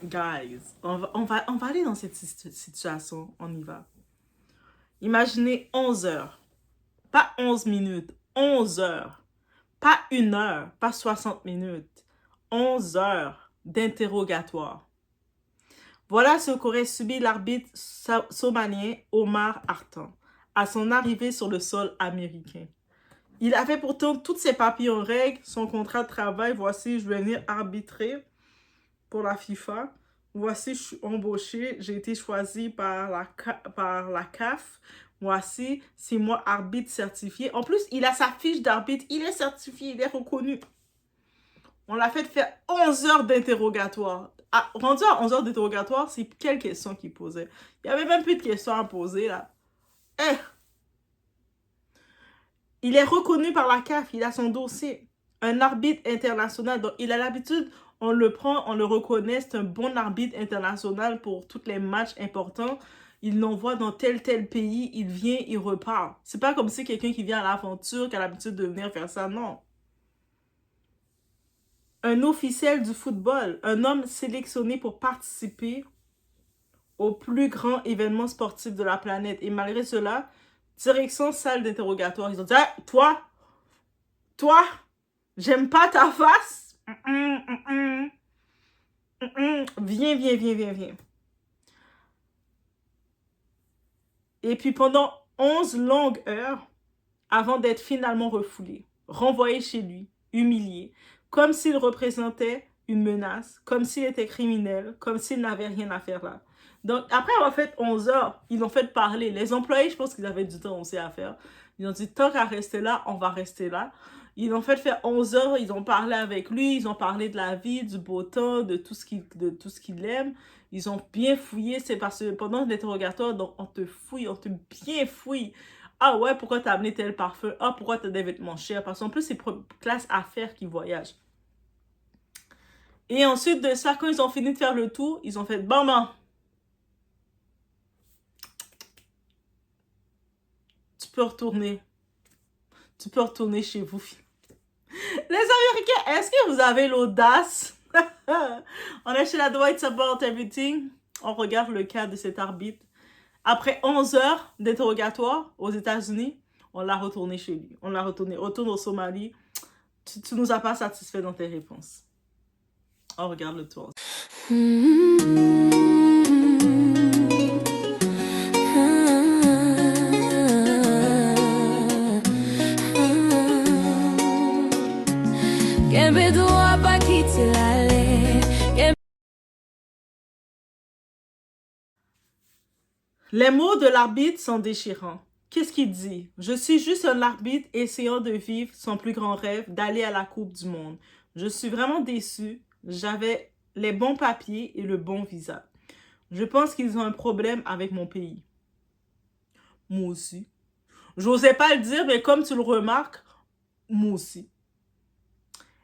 Guys, on va aller dans cette situation, on y va. Imaginez 11 heures, pas 11 minutes, 11 heures, pas 1 heure, pas 60 minutes, 11 heures d'interrogatoire. Voilà ce qu'aurait subi l'arbitre somalien Omar Hartan à son arrivée sur le sol américain. Il avait pourtant toutes ses papiers en règle, son contrat de travail. Voici, je vais venir arbitrer pour la FIFA. Voici, je suis embauché, j'ai été choisi par la CAF. Voici, c'est moi arbitre certifié. En plus, il a sa fiche d'arbitre, il est certifié, il est reconnu. On l'a fait faire 11 heures d'interrogatoire. Rendu à 11 heures d'interrogatoire, c'est quelles questions qu'il posait? Il n'y avait même plus de questions à poser, là. Il est reconnu par la CAF, il a son dossier. Un arbitre international, donc il a l'habitude, on le prend, on le reconnaît, c'est un bon arbitre international pour tous les matchs importants. Il l'envoie dans tel pays, il vient, il repart. C'est pas comme si quelqu'un qui vient à l'aventure, qui a l'habitude de venir faire ça, non. Un officiel du football, un homme sélectionné pour participer au plus grand événement sportif de la planète. Et malgré cela, direction salle d'interrogatoire. Ils ont dit, ah, toi, j'aime pas ta face. Viens. Et puis pendant 11 longues heures, avant d'être finalement refoulé, renvoyé chez lui, humilié, comme s'il représentait une menace, comme s'il était criminel, comme s'il n'avait rien à faire là. Donc, après avoir fait 11 heures, ils l'ont fait parler. Les employés, je pense qu'ils avaient du temps aussi à faire. Ils ont dit, tant qu'à rester là, on va rester là. Ils l'ont fait faire 11 heures, ils ont parlé avec lui, ils ont parlé de la vie, du beau temps, de tout ce qu'il aime. Ils ont bien fouillé, c'est parce que pendant l'interrogatoire, donc on te fouille, on te bien fouille. Ah ouais, pourquoi t'as amené tel parfum? Ah, pourquoi t'as des vêtements chers? Parce qu'en plus, c'est classe affaires qui voyagent. Et ensuite de ça, quand ils ont fini de faire le tour, ils ont fait, bon, tu peux retourner chez vous. Les Américains, est-ce que vous avez l'audace? On est chez la Dwight About Everything. On regarde le cas de cet arbitre. Après 11 heures d'interrogatoire aux États-Unis, on l'a retourné chez lui. On l'a retourné. Retourne au Somalie. Tu nous as pas satisfait dans tes réponses. On regarde le tour. Les mots de l'arbitre sont déchirants. Qu'est-ce qu'il dit? Je suis juste un arbitre essayant de vivre son plus grand rêve, d'aller à la Coupe du Monde. Je suis vraiment déçu. J'avais les bons papiers et le bon visa. Je pense qu'ils ont un problème avec mon pays. Moi aussi. J'osais pas le dire, mais comme tu le remarques, moi aussi.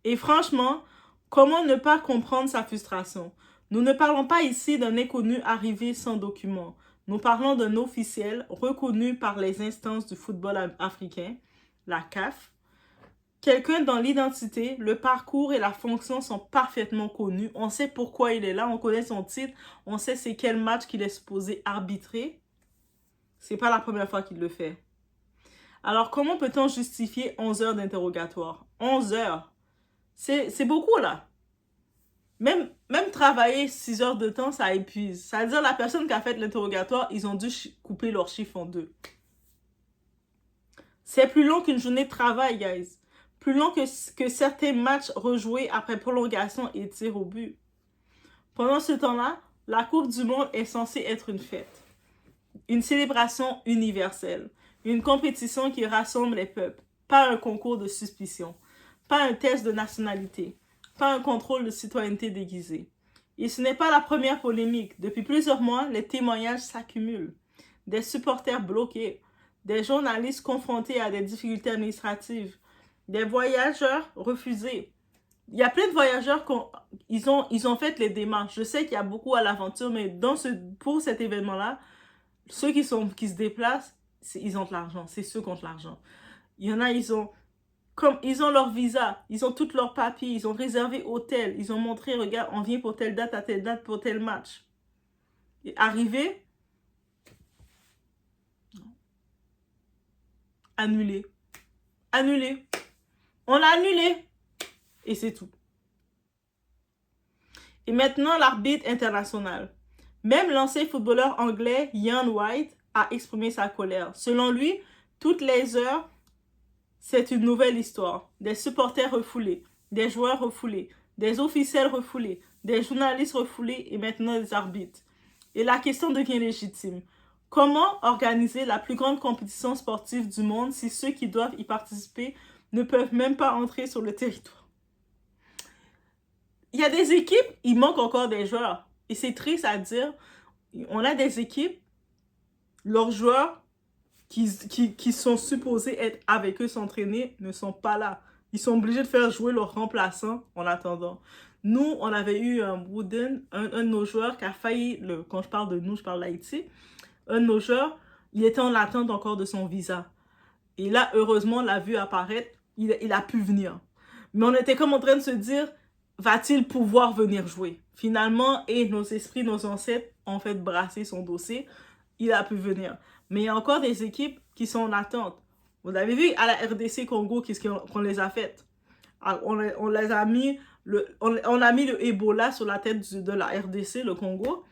Et franchement, comment ne pas comprendre sa frustration? Nous ne parlons pas ici d'un inconnu arrivé sans document. Nous parlons d'un officiel reconnu par les instances du football africain, la CAF. Quelqu'un dont l'identité, le parcours et la fonction sont parfaitement connus. On sait pourquoi il est là, on connaît son titre, on sait c'est quel match qu'il est supposé arbitrer. C'est pas la première fois qu'il le fait. Alors, comment peut-on justifier 11 heures d'interrogatoire? 11 heures. C'est beaucoup, là. Même travailler 6 heures de temps, ça épuise. Ça veut dire la personne qui a fait l'interrogatoire, ils ont dû couper leur chiffre en deux. C'est plus long qu'une journée de travail, guys. Plus long que certains matchs rejoués après prolongation et tirs au but. Pendant ce temps-là, la Coupe du Monde est censée être une fête. Une célébration universelle. Une compétition qui rassemble les peuples. Pas un concours de suspicion. Pas un test de nationalité. Pas un contrôle de citoyenneté déguisé. Et ce n'est pas la première polémique. Depuis plusieurs mois, les témoignages s'accumulent. Des supporters bloqués. Des journalistes confrontés à des difficultés administratives. Des voyageurs refusés. Il y a plein de voyageurs qui ont fait les démarches. Je sais qu'il y a beaucoup à l'aventure, mais pour cet événement-là, ceux qui se déplacent, ils ont de l'argent. C'est ceux qui ont de l'argent. Il y en a, comme ils ont leur visa, ils ont tous leurs papiers, ils ont réservé hôtel, ils ont montré, regarde, on vient pour telle date à telle date pour tel match. Et arrivé, annulé. Annulé. On l'a annulé. Et c'est tout. Et maintenant, l'arbitre international. Même l'ancien footballeur anglais Ian White a exprimé sa colère. Selon lui, toutes les heures, c'est une nouvelle histoire. Des supporters refoulés, des joueurs refoulés, des officiels refoulés, des journalistes refoulés et maintenant des arbitres. Et la question devient légitime. Comment organiser la plus grande compétition sportive du monde si ceux qui doivent y participer ne peuvent même pas entrer sur le territoire? Il y a des équipes, il manque encore des joueurs. Et c'est triste à dire, on a des équipes, leurs joueurs qui sont supposés être avec eux s'entraîner ne sont pas là. Ils sont obligés de faire jouer leurs remplaçants en attendant. Nous, on avait eu Wooden, un de nos joueurs qui a failli, quand je parle de nous, je parle d'Haïti, un de nos joueurs, il était en attente encore de son visa. Et là, heureusement, on l'a vu apparaître, il a pu venir. Mais on était comme en train de se dire, va-t-il pouvoir venir jouer? Finalement, et nos esprits, nos ancêtres ont fait brasser son dossier, il a pu venir. Mais il y a encore des équipes qui sont en attente. Vous avez vu à la RDC Congo qu'est-ce qu'on les a faites? On les a mis, on a mis le Ebola sur la tête de la RDC, le Congo.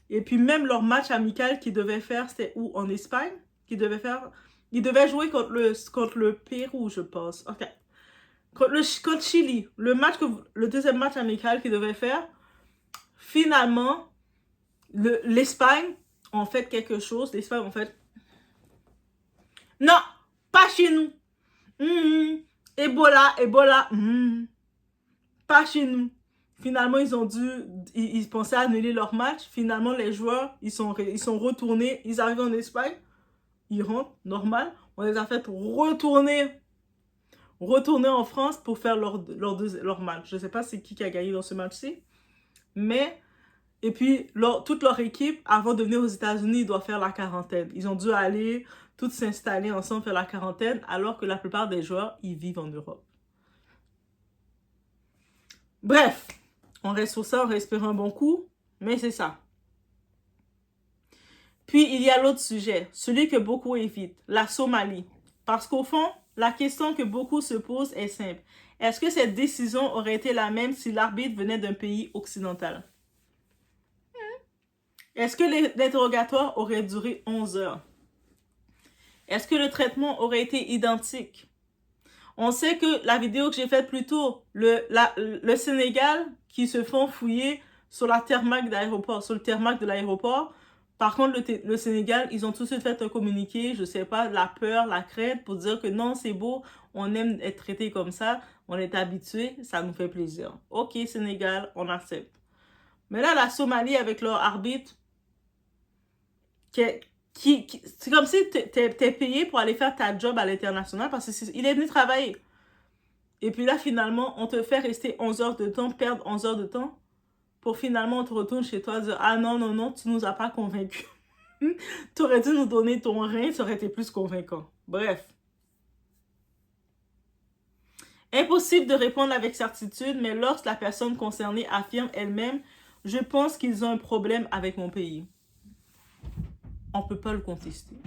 Et puis même leur match amical qu'ils devaient faire, c'était où? En Espagne? Ils devaient jouer contre le Pérou, je pense. Ok. Contre Chili. Le deuxième match amical qu'ils devaient faire, finalement, l'Espagne ont fait quelque chose. L'Espagne ont fait... Non, pas chez nous. Ebola. Pas chez nous. Finalement, ils pensaient annuler leur match. Finalement, les joueurs, ils sont retournés. Ils arrivent en Espagne. Ils rentrent, normal. On les a fait retourner en France pour faire leur match. Je ne sais pas c'est qui a gagné dans ce match-ci. Mais, et puis, toute leur équipe, avant de venir aux États-Unis, ils doivent faire la quarantaine. Ils ont dû aller tous s'installer ensemble, faire la quarantaine, alors que la plupart des joueurs, ils vivent en Europe. Bref, on reste sur ça, on respire un bon coup, mais c'est ça. Puis, il y a l'autre sujet, celui que beaucoup évitent, la Somalie. Parce qu'au fond, la question que beaucoup se posent est simple. Est-ce que cette décision aurait été la même si l'arbitre venait d'un pays occidental? Est-ce que l'interrogatoire aurait duré 11 heures? Est-ce que le traitement aurait été identique? On sait que la vidéo que j'ai faite plus tôt, le Sénégal qui se font fouiller sur la tarmac d'aéroport, sur le tarmac de l'aéroport. Par contre, le Sénégal, ils ont tout de suite fait un communiqué, je sais pas, la peur, la crainte, pour dire que non, c'est beau, on aime être traité comme ça, on est habitué, ça nous fait plaisir. Ok, Sénégal, on accepte. Mais là, la Somalie avec leur arbitre, c'est comme si t'es payé pour aller faire ta job à l'international parce qu'il est venu travailler. Et puis là, finalement, on te fait rester 11 heures de temps, perdre 11 heures de temps pour finalement on te retourne chez toi et dire « Ah non, tu nous as pas convaincus. Tu aurais dû nous donner ton rein, ça aurait été plus convaincant. » Bref. Impossible de répondre avec certitude, mais lorsque la personne concernée affirme elle-même « Je pense qu'ils ont un problème avec mon pays. » On ne peut pas le contester.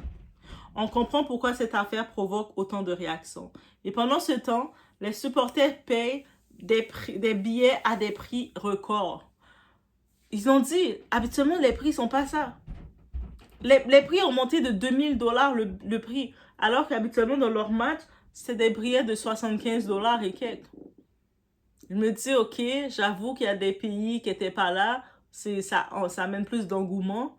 On comprend pourquoi cette affaire provoque autant de réactions. Et pendant ce temps, les supporters payent des billets à des prix records. Ils ont dit, habituellement, les prix ne sont pas ça. Les prix ont monté de 2000 $ le prix, alors qu'habituellement, dans leur match, c'est des billets de 75 $ et quelques. Je me dis, ok, j'avoue qu'il y a des pays qui n'étaient pas là, ça amène plus d'engouement.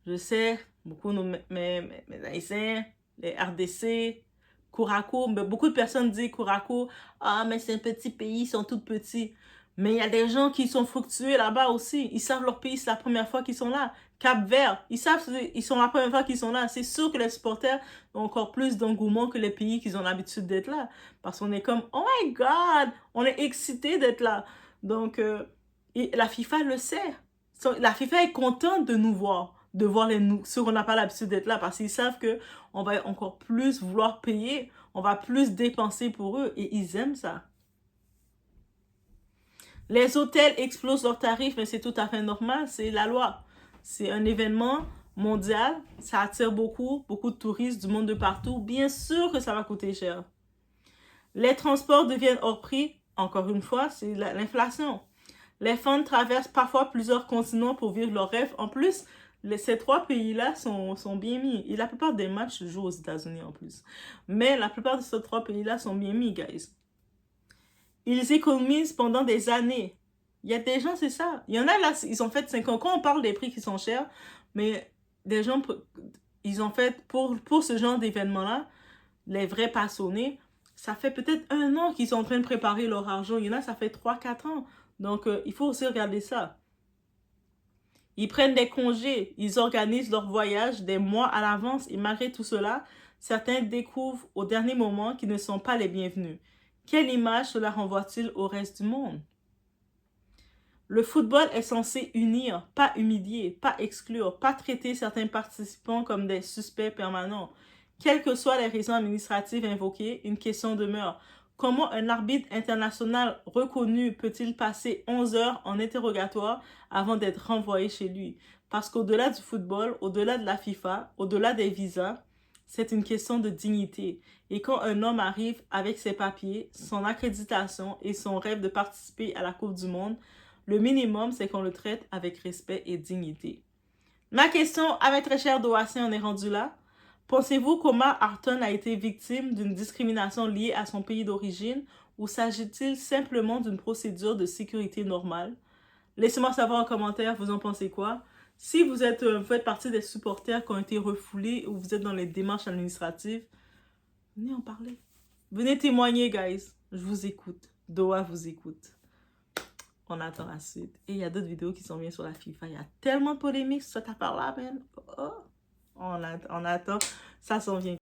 Je sais, beaucoup de mes Haïtiens, les RDC, Kourako, mais beaucoup de personnes disent Kourako, ah mais c'est un petit pays, ils sont tout petits. Mais il y a des gens qui sont fructueux là-bas aussi. Ils savent leur pays, c'est la première fois qu'ils sont là. Cap-Vert, ils savent ils sont la première fois qu'ils sont là. C'est sûr que les supporters ont encore plus d'engouement que les pays qui ont l'habitude d'être là. Parce qu'on est comme, oh my God, on est excité d'être là. Donc, et la FIFA le sait. La FIFA est contente de nous voir. de voir ceux qu'on n'a pas l'habitude d'être là, parce qu'ils savent qu'on va encore plus vouloir payer, on va plus dépenser pour eux, et ils aiment ça. Les hôtels explosent leurs tarifs, mais c'est tout à fait normal, c'est la loi. C'est un événement mondial, ça attire beaucoup de touristes du monde de partout. Bien sûr que ça va coûter cher. Les transports deviennent hors prix, encore une fois, c'est l'inflation. Les fans traversent parfois plusieurs continents pour vivre leurs rêves. En plus, ces 3 pays-là sont bien mis. Et la plupart des matchs se jouent aux États-Unis en plus. Mais la plupart de ces 3 pays-là sont bien mis, guys. Ils économisent pendant des années. Il y a des gens, c'est ça. Il y en a là, ils ont fait 5 ans. Quand on parle des prix qui sont chers, mais des gens, ils ont fait, pour ce genre d'événement-là, les vrais passionnés, ça fait peut-être 1 an qu'ils sont en train de préparer leur argent. Il y en a, ça fait 3-4 ans. Donc, il faut aussi regarder ça. Ils prennent des congés, ils organisent leur voyage des mois à l'avance et malgré tout cela, certains découvrent au dernier moment qu'ils ne sont pas les bienvenus. Quelle image cela renvoie-t-il au reste du monde? Le football est censé unir, pas humilier, pas exclure, pas traiter certains participants comme des suspects permanents. Quelles que soient les raisons administratives invoquées, une question demeure. Comment un arbitre international reconnu peut-il passer 11 heures en interrogatoire avant d'être renvoyé chez lui? Parce qu'au-delà du football, au-delà de la FIFA, au-delà des visas, c'est une question de dignité. Et quand un homme arrive avec ses papiers, son accréditation et son rêve de participer à la Coupe du Monde, le minimum, c'est qu'on le traite avec respect et dignité. Ma question à mes très chers Doassiens, on est rendu là. Pensez-vous qu'Omar Harton a été victime d'une discrimination liée à son pays d'origine ou s'agit-il simplement d'une procédure de sécurité normale? Laissez-moi savoir en commentaire, vous en pensez quoi? Si vous faites partie des supporters qui ont été refoulés ou vous êtes dans les démarches administratives, venez en parler. Venez témoigner, guys. Je vous écoute. Doha vous écoute. On attend la suite. Et il y a d'autres vidéos qui sont bien sur la FIFA. Il y a tellement de polémiques sur cette affaire-là, man. Oh. On attend. Ça s'en vient.